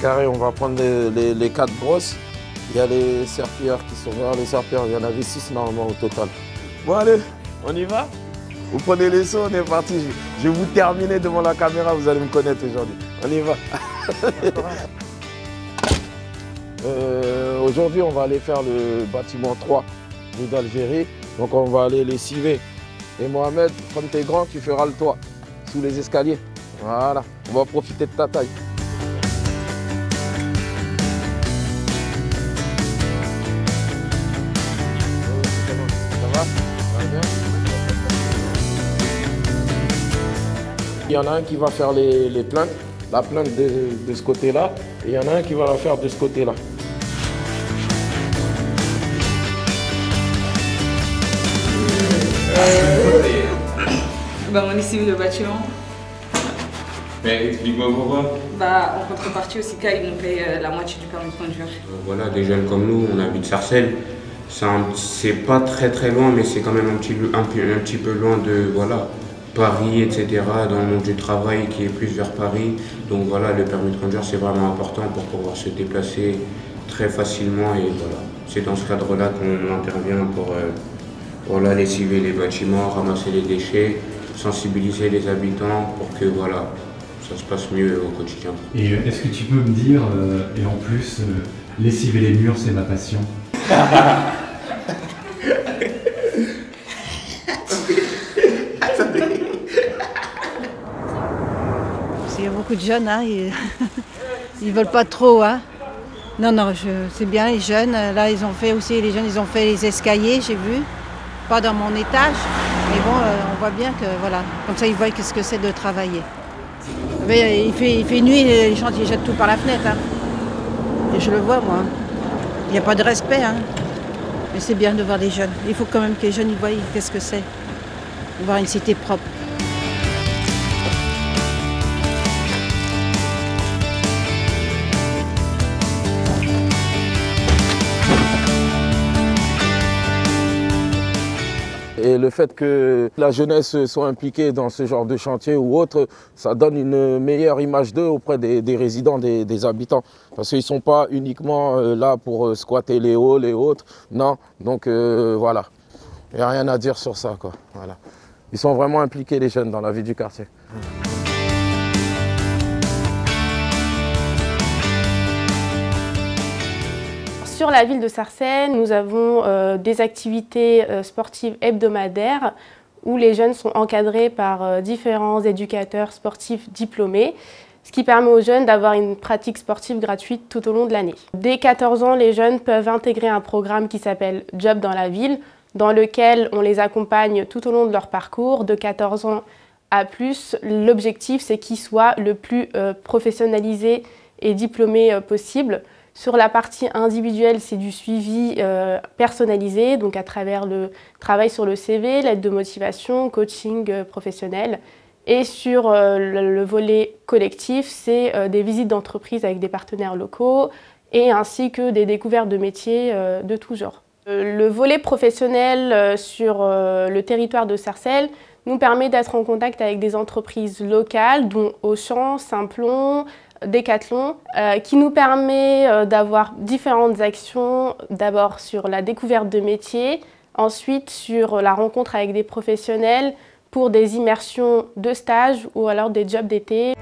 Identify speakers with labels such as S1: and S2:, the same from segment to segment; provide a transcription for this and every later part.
S1: Carré, on va prendre les 4 brosses. Il y a les serpillères qui sont là, les serpillères, il y en avait 6 normalement au total. Bon allez, on y va? Vous prenez les seaux, on est parti. Je vais vous terminer devant la caméra, vous allez me connaître aujourd'hui. On y va. Aujourd'hui, on va aller faire le bâtiment 3 d'Algérie. Donc on va aller les civer. Et Mohamed, comme tu es grand, tu feras le toit, sous les escaliers. Voilà, on va profiter de ta taille. Il y en a un qui va faire les plaintes, la plainte de ce côté-là, et il y en a un qui va la faire de ce côté-là.
S2: On est civé le bâtiment.
S3: Mais explique-moi pourquoi.
S2: En contrepartie aussi, ils nous payent la moitié du permis de conduire.
S3: Voilà, des jeunes comme nous, on habite Sarcelles. C'est pas très loin, mais c'est quand même un petit peu loin de Paris, etc., dans le monde du travail qui est plus vers Paris. Donc voilà, le permis de conduire, c'est vraiment important pour pouvoir se déplacer très facilement. Et voilà, c'est dans ce cadre-là qu'on intervient pour aller civer les bâtiments, ramasser les déchets, sensibiliser les habitants pour que voilà, ça se passe mieux au quotidien.
S4: Et est-ce que tu peux me dire, et en plus, lessiver les murs, c'est ma passion?
S5: Il y a beaucoup de jeunes, hein, ils veulent pas trop. Hein. Non, c'est bien les jeunes. Là, ils ont fait aussi, les jeunes, ils ont fait les escaliers, j'ai vu. Pas dans mon étage, mais bon, on voit bien que, voilà, comme ça, ils voient ce que c'est de travailler. Mais il fait nuit, les gens, ils jettent tout par la fenêtre. Hein. Et je le vois, moi. Il n'y a pas de respect, hein. Mais c'est bien de voir les jeunes. Il faut quand même que les jeunes, ils voient qu'est-ce que c'est. Voir une cité propre.
S1: Et le fait que la jeunesse soit impliquée dans ce genre de chantier ou autre, ça donne une meilleure image d'eux auprès des résidents, des habitants. Parce qu'ils ne sont pas uniquement là pour squatter les halls et autres. Non, donc voilà. Il n'y a rien à dire sur ça, quoi. Voilà. Ils sont vraiment impliqués, les jeunes, dans la vie du quartier.
S6: Sur la ville de Sarcelles, nous avons des activités sportives hebdomadaires où les jeunes sont encadrés par différents éducateurs sportifs diplômés, ce qui permet aux jeunes d'avoir une pratique sportive gratuite tout au long de l'année. Dès 14 ans, les jeunes peuvent intégrer un programme qui s'appelle Job dans la ville, dans lequel on les accompagne tout au long de leur parcours, de 14 ans à plus. L'objectif, c'est qu'ils soient le plus professionnalisés et diplômés possible. Sur la partie individuelle, c'est du suivi personnalisé, donc à travers le travail sur le CV, l'aide de motivation, coaching professionnel. Et sur le volet collectif, c'est des visites d'entreprise avec des partenaires locaux et ainsi que des découvertes de métiers de tout genre. Le volet professionnel sur le territoire de Sarcelles nous permet d'être en contact avec des entreprises locales, dont Auchan, Simplon, Decathlon, qui nous permet d'avoir différentes actions, d'abord sur la découverte de métiers, ensuite sur la rencontre avec des professionnels pour des immersions de stage ou alors des jobs d'été.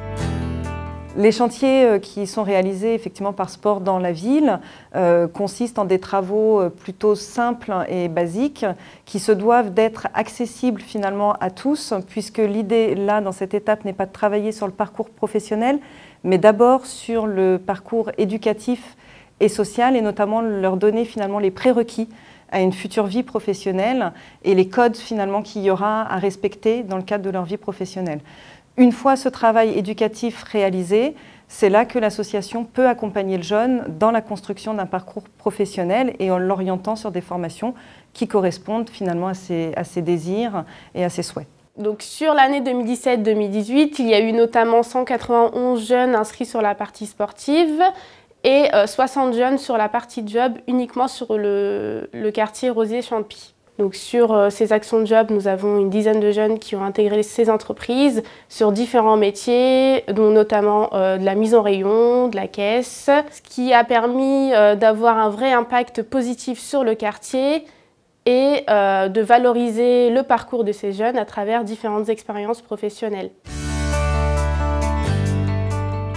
S7: Les chantiers qui sont réalisés effectivement par Sport dans la ville consistent en des travaux plutôt simples et basiques qui se doivent d'être accessibles finalement à tous, puisque l'idée là dans cette étape n'est pas de travailler sur le parcours professionnel, mais d'abord sur le parcours éducatif et social, et notamment leur donner finalement les prérequis à une future vie professionnelle et les codes finalement qu'il y aura à respecter dans le cadre de leur vie professionnelle. Une fois ce travail éducatif réalisé, c'est là que l'association peut accompagner le jeune dans la construction d'un parcours professionnel et en l'orientant sur des formations qui correspondent finalement à ses désirs et à ses souhaits.
S6: Donc sur l'année 2017-2018, il y a eu notamment 191 jeunes inscrits sur la partie sportive et 60 jeunes sur la partie job uniquement sur le quartier Rosier-Champy. Donc sur ces actions de job, nous avons une dizaine de jeunes qui ont intégré ces entreprises sur différents métiers, dont notamment de la mise en rayon, de la caisse, ce qui a permis d'avoir un vrai impact positif sur le quartier et de valoriser le parcours de ces jeunes à travers différentes expériences professionnelles.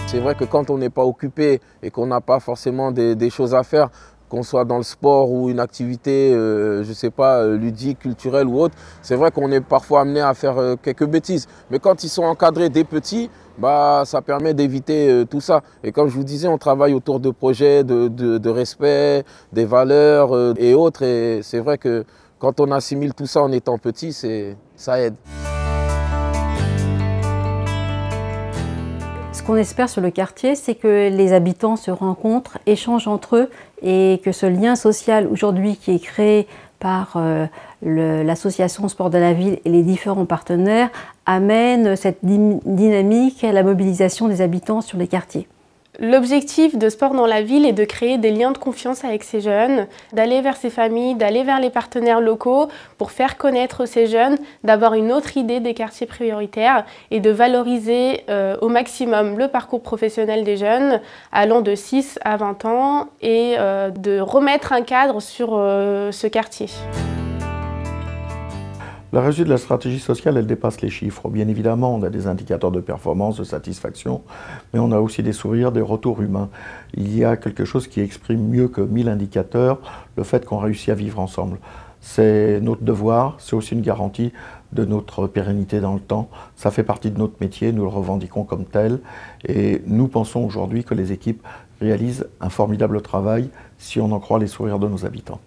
S1: C'est vrai que quand on n'est pas occupé et qu'on n'a pas forcément des choses à faire, qu'on soit dans le sport ou une activité, je ne sais pas, ludique, culturelle ou autre, c'est vrai qu'on est parfois amené à faire quelques bêtises. Mais quand ils sont encadrés dès petits, bah, ça permet d'éviter tout ça. Et comme je vous disais, on travaille autour de projets de respect, des valeurs et autres. Et c'est vrai que quand on assimile tout ça en étant petit, ça aide.
S8: Ce qu'on espère sur le quartier, c'est que les habitants se rencontrent, échangent entre eux et que ce lien social aujourd'hui qui est créé par l'association Sport de la Ville et les différents partenaires amène cette dynamique à la mobilisation des habitants sur les quartiers.
S6: L'objectif de Sport dans la Ville est de créer des liens de confiance avec ces jeunes, d'aller vers ces familles, d'aller vers les partenaires locaux pour faire connaître ces jeunes, d'avoir une autre idée des quartiers prioritaires et de valoriser au maximum le parcours professionnel des jeunes allant de 6 à 20 ans et de remettre un cadre sur ce quartier.
S9: La réussite de la stratégie sociale, elle dépasse les chiffres. Bien évidemment, on a des indicateurs de performance, de satisfaction, mais on a aussi des sourires, des retours humains. Il y a quelque chose qui exprime mieux que 1000 indicateurs le fait qu'on réussit à vivre ensemble. C'est notre devoir, c'est aussi une garantie de notre pérennité dans le temps. Ça fait partie de notre métier, nous le revendiquons comme tel. Et nous pensons aujourd'hui que les équipes réalisent un formidable travail si on en croit les sourires de nos habitants.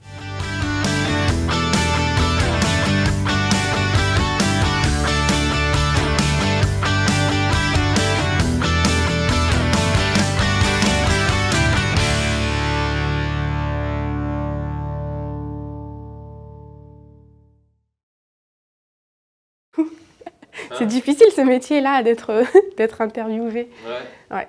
S6: C'est difficile ce métier-là d'être interviewé.
S10: Ouais.
S6: Ouais.